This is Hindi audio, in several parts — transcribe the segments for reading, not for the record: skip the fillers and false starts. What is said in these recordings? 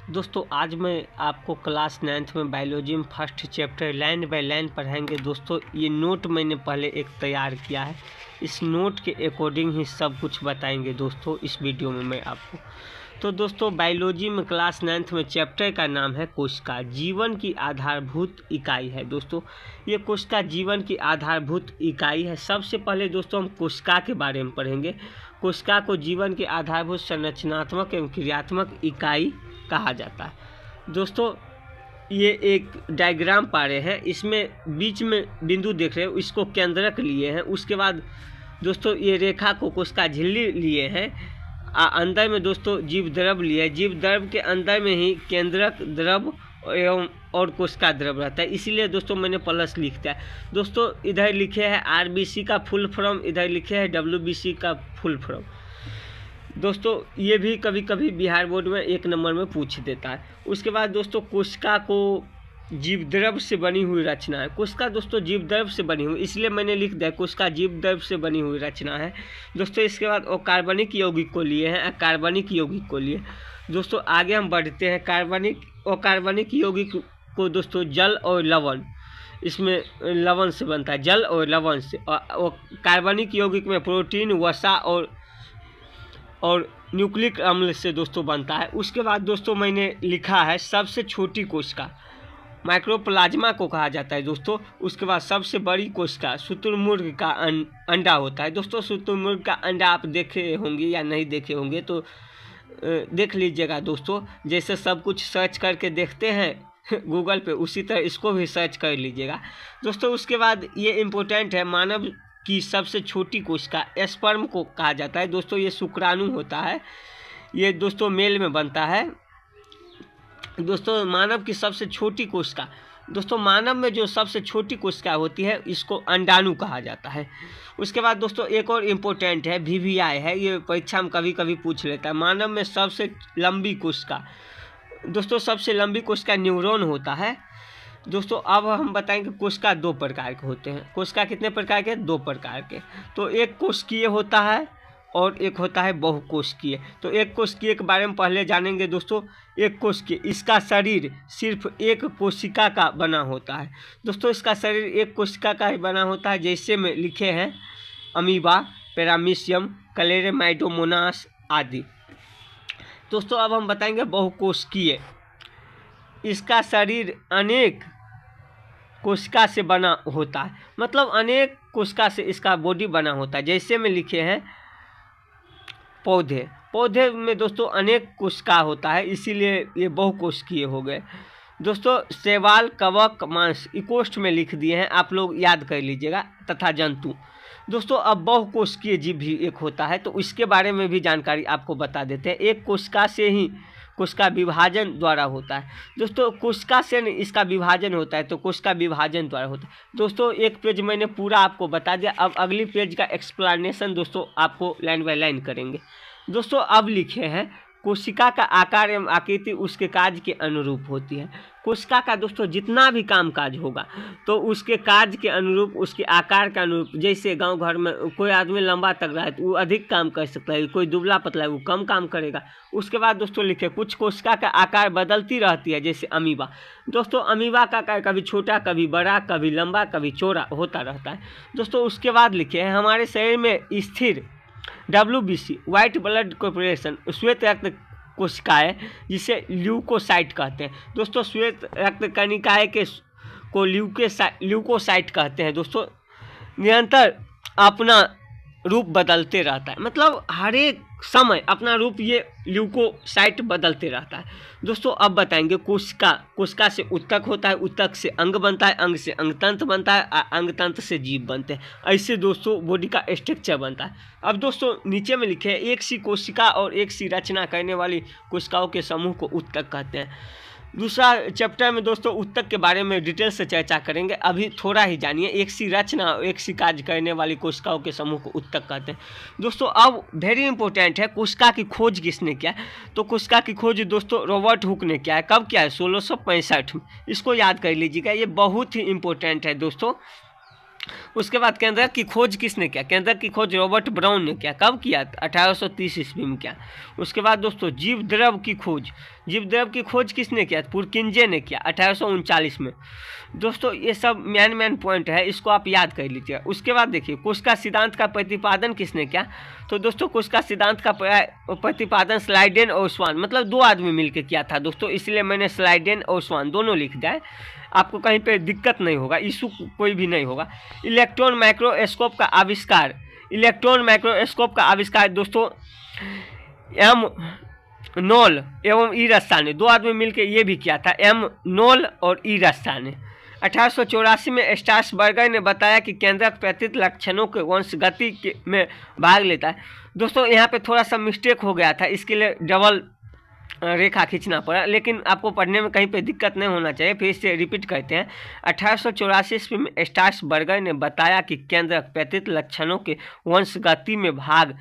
दोस्तों आज मैं आपको क्लास 9th में बायोलॉजी में first chapter line by line पढ़ाएंगे। दोस्तों ये नोट मैंने पहले एक तैयार किया है, इस नोट के अकॉर्डिंग ही सब कुछ बताएंगे दोस्तों इस वीडियो में मैं आपको। तो दोस्तों बायोलॉजी में क्लास 9th में चैप्टर का नाम है कोशिका, जीवन की आधारभूत इकाई है। दोस्तों ये कोशिका जीवन की आधारभूत इकाई है। सबसे पहले दोस्तों हम कोशिका के बारे में पढ़ेंगे। कोशिका को जीवन की आधारभूत संरचनात्मक एवं क्रियात्मक इकाई कहा जाता है। दोस्तों ये एक डायग्राम पा रहे हैं, इसमें बीच में बिंदु देख रहे हो, इसको केंद्रक लिए हैं। उसके बाद दोस्तों ये रेखा को कोशिका झिल्ली लिए हैं। अंदर में दोस्तों जीव द्रव लिए, जीव द्रव के अंदर में ही केंद्रक द्रव एवं और कोशिका द्रव रहता है, इसीलिए दोस्तों मैंने प्लस लिख दिया है। दोस्तों इधर लिखे हैं आरबीसी का फुल फॉर्म, इधर लिखे हैं डब्ल्यूबीसी का फुल फॉर्म। दोस्तों ये भी कभी कभी बिहार बोर्ड में 1 नंबर में पूछ देता है। उसके बाद दोस्तों कोशिका को जीव द्रव से बनी हुई रचना है। कोशिका दोस्तों जीव द्रव से बनी हुई, इसलिए मैंने लिख दिया कोशिका जीव द्रव से बनी हुई रचना है। दोस्तों इसके बाद अकार्बनिक यौगिक को लिए हैं, अकार्बनिक यौगिक को लिए। दोस्तों आगे हम बढ़ते हैं। अकार्बनिक यौगिक को दोस्तों जल और लवण, इसमें लवण से बनता है, जल और लवण से। और कार्बनिक यौगिक में प्रोटीन, वसा और न्यूक्लिक अम्ल से दोस्तों बनता है। उसके बाद दोस्तों मैंने लिखा है सबसे छोटी कोशिका माइक्रोप्लाज्मा को कहा जाता है दोस्तों। उसके बाद सबसे बड़ी कोशिका शुतुरमुर्ग का अंडा होता है। दोस्तों शुतुरमुर्ग का अंडा आप देखे होंगे या नहीं देखे होंगे तो देख लीजिएगा दोस्तों। जैसे सब कुछ सर्च करके देखते हैं गूगल पे, उसी तरह इसको भी सर्च कर लीजिएगा दोस्तों। उसके बाद ये इम्पोर्टेंट है, मानव की सबसे छोटी कोशिका स्पर्म को कहा जाता है। दोस्तों ये शुक्राणु होता है, ये दोस्तों मेल में बनता है। दोस्तों मानव की सबसे छोटी कोशिका, दोस्तों मानव में जो सबसे छोटी कोशिका होती है इसको अंडाणु कहा जाता है। उसके बाद दोस्तों एक और इम्पोर्टेंट है, वीवीआई है, ये परीक्षा में कभी कभी पूछ लेता है। मानव में सबसे लंबी कोशिका, दोस्तों सबसे लंबी कोशिका न्यूरॉन होता है। दोस्तों अब हम बताएंगे कोशिका 2 प्रकार के होते हैं। कोशिका कितने प्रकार के? 2 प्रकार के। तो एक कोशिकीय होता है और एक होता है बहुकोशिकीय। तो एक कोशिकीय के बारे में पहले जानेंगे दोस्तों। एक कोशिकीय, इसका शरीर सिर्फ एक कोशिका का बना होता है। दोस्तों इसका शरीर एक कोशिका का ही बना होता है, जैसे में लिखे हैं अमीबा, पैरामीशियम, क्लेरेमाइडोमोनास आदि। दोस्तों अब हम बताएंगे बहुकोशिकीय, इसका शरीर अनेक कोशिका से बना होता है, मतलब अनेक कोशिका से इसका बॉडी बना होता है। जैसे में लिखे हैं पौधे में दोस्तों अनेक कोशिका होता है, इसीलिए ये बहुकोशिकीय हो गए। दोस्तों शैवाल, कवक, मांस इकोस्ट में लिख दिए हैं, आप लोग याद कर लीजिएगा, तथा जंतु। दोस्तों अब बहुकोशिकीय जीव भी एक होता है, तो इसके बारे में भी जानकारी आपको बता देते हैं। एक कोशिका से ही कोशिका विभाजन द्वारा होता है। दोस्तों कोशिका से इसका विभाजन होता है, तो कोशिका विभाजन द्वारा होता है। दोस्तों एक पेज मैंने पूरा आपको बता दिया, अब अगली पेज का एक्सप्लेनेशन दोस्तों आपको लाइन बाय लाइन करेंगे। दोस्तों अब लिखे हैं कोशिका का आकार एवं आकृति उसके कार्य के अनुरूप होती है। कोशिका का दोस्तों जितना भी काम काज होगा तो उसके कार्य के अनुरूप, उसके आकार के अनुरूप, जैसे गांव घर में कोई आदमी लंबा तगड़ा है तो वो अधिक काम कर सकता है, कोई दुबला पतला है वो कम काम करेगा। उसके बाद दोस्तों लिखे कुछ कोशिका का आकार बदलती रहती है, जैसे अमीबा। दोस्तों अमीबा का आकार कभी छोटा, कभी बड़ा, कभी लंबा, कभी चौड़ा होता रहता है। दोस्तों उसके बाद लिखे हैं हमारे शरीर में स्थिर WBC व्हाइट ब्लड कॉर्पोरेशन श्वेत रक्त कोशिकाएं, जिसे ल्यूकोसाइट कहते हैं। दोस्तों श्वेत रक्त कणिकाएं के को ल्यूकोसाइट कहते हैं। दोस्तों निरंतर अपना रूप बदलते रहता है, मतलब हर एक समय अपना रूप ये ल्यूकोसाइट बदलते रहता है। दोस्तों अब बताएंगे कोशिका से उत्तक होता है, उत्तक से अंग बनता है, अंग से अंगतंत्र बनता है, अंगतंत्र से जीव बनते हैं। ऐसे दोस्तों बॉडी का स्ट्रक्चर बनता है। अब दोस्तों नीचे में लिखे हैं एक सी कोशिका और एक सी रचना करने वाली कोशिकाओं के समूह को उत्तक कहते हैं। दूसरा चैप्टर में दोस्तों उत्तक के बारे में डिटेल से चर्चा करेंगे, अभी थोड़ा ही जानिए। एक सी रचना और एक सी कार्य करने वाली कोशिकाओं के समूह को उत्तक कहते हैं। दोस्तों अब वेरी इंपॉर्टेंट है, कोशिका की खोज किसने किया? तो कोशिका की खोज दोस्तों रॉबर्ट हुक ने किया है। कब किया है? 1665 में। इसको याद कर लीजिएगा, ये बहुत ही इंपॉर्टेंट है दोस्तों। उसके बाद केंद्रक की खोज किसने किया? केंद्रक की खोज रॉबर्ट ब्राउन ने किया। कब किया? 1830 ईस्वी में किया। उसके बाद दोस्तों जीवद्रव की खोज किसने किया? पुरकिंजे ने किया 1839 में। दोस्तों ये सब मेन पॉइंट है, इसको आप याद कर लीजिए। उसके बाद देखिए कोशिका सिद्धांत का प्रतिपादन किसने किया? तो दोस्तों कोशिका सिद्धांत का प्रतिपादन स्लाइडेन और स्वान, मतलब 2 आदमी मिलकर किया था दोस्तों, इसलिए मैंने स्लाइडेन और स्वान दोनों लिख दिया है, आपको कहीं पे दिक्कत नहीं होगा, इशू कोई भी नहीं होगा। इलेक्ट्रॉन माइक्रोस्कोप का आविष्कार दोस्तों एम नोल एवं ई रस्सा ने, 2 आदमी मिलकर ये भी किया था, एम नोल और ई रस्सा ने। 1884 में स्ट्रासबर्गर ने बताया कि केंद्रक प्रतित लक्षणों के वंशगति में भाग लेता है। दोस्तों यहाँ पे थोड़ा सा मिस्टेक हो गया था, इसके लिए डबल रेखा खींचना पड़ा, लेकिन आपको पढ़ने में कहीं पे दिक्कत नहीं होना चाहिए। फिर से रिपीट करते हैं। 1884 ईस्वी में स्ट्रासबर्गर ने बताया कि केंद्रक प्रतित लक्षणों के वंशगति में भाग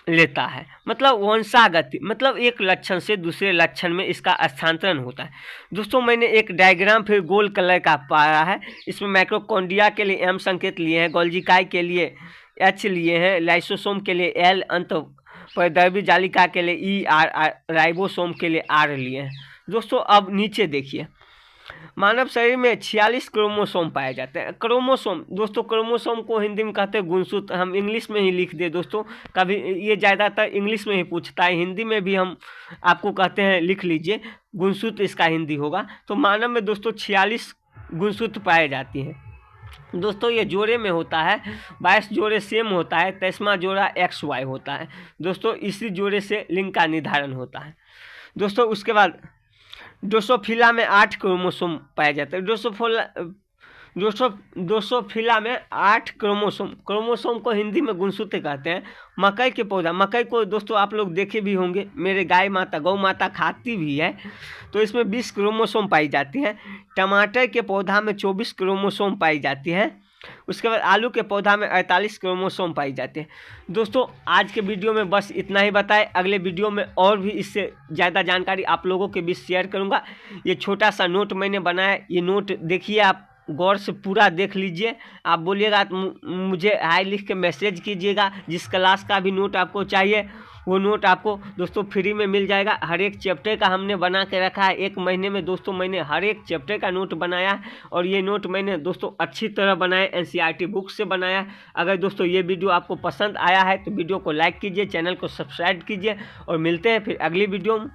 लेता है, मतलब वंशागति, मतलब एक लक्षण से दूसरे लक्षण में इसका स्थानांतरण होता है। दोस्तों मैंने एक डायग्राम फिर गोल कलर का पाया है, इसमें माइक्रोकॉन्ड्रिया के लिए एम संकेत लिए हैं, गोल्जिकाई के लिए एच लिए हैं, लाइसोसोम के लिए एल, अंत परदर्भी जालिका के लिए ई आर, राइबोसोम के लिए आर लिए हैं। दोस्तों अब नीचे देखिए, मानव शरीर में 46 क्रोमोसोम पाए जाते हैं। क्रोमोसोम दोस्तों, क्रोमोसोम को हिंदी में कहते हैं गुणसूत्र, हम इंग्लिश में ही लिख दे दोस्तों, कभी ये ज़्यादातर इंग्लिश में ही पूछता है, हिंदी में भी हम आपको कहते हैं लिख लीजिए, गुणसूत्र इसका हिंदी होगा। तो मानव में दोस्तों 46 गुणसूत्र पाए जाती हैं। दोस्तों ये जोड़े में होता है, 22 जोड़े सेम होता है, 23वां जोड़ा XY होता है। दोस्तों इसी जोड़े से लिंग का निर्धारण होता है। दोस्तों उसके बाद ड्रोसोफिला में 8 क्रोमोसोम पाए जाते हैं। ड्रोसोफिला में 8 क्रोमोसोम को हिंदी में गुणसूत्र कहते हैं। मकई के पौधा, मकई को दोस्तों आप लोग देखे भी होंगे, मेरे गौ माता खाती भी है, तो इसमें 20 क्रोमोसोम पाई जाती हैं। टमाटर के पौधा में 24 क्रोमोसोम पाई जाती है। उसके बाद आलू के पौधा में 48 क्रोमोसोम पाई जाते हैं। दोस्तों आज के वीडियो में बस इतना ही बताएं, अगले वीडियो में और भी इससे ज़्यादा जानकारी आप लोगों के बीच शेयर करूंगा। ये छोटा सा नोट मैंने बनाया, ये नोट देखिए, आप गौर से पूरा देख लीजिए। आप बोलिएगा तो मुझे हाई लिख के मैसेज कीजिएगा। जिस क्लास का भी नोट आपको चाहिए वो नोट आपको दोस्तों फ्री में मिल जाएगा। हर एक चैप्टर का हमने बना के रखा है, 1 महीने में दोस्तों मैंने हर एक चैप्टर का नोट बनाया है, और ये नोट मैंने दोस्तों अच्छी तरह बनाया, NCERT बुक से बनाया। अगर दोस्तों ये वीडियो आपको पसंद आया है तो वीडियो को लाइक कीजिए, चैनल को सब्सक्राइब कीजिए, और मिलते हैं फिर अगली वीडियो में।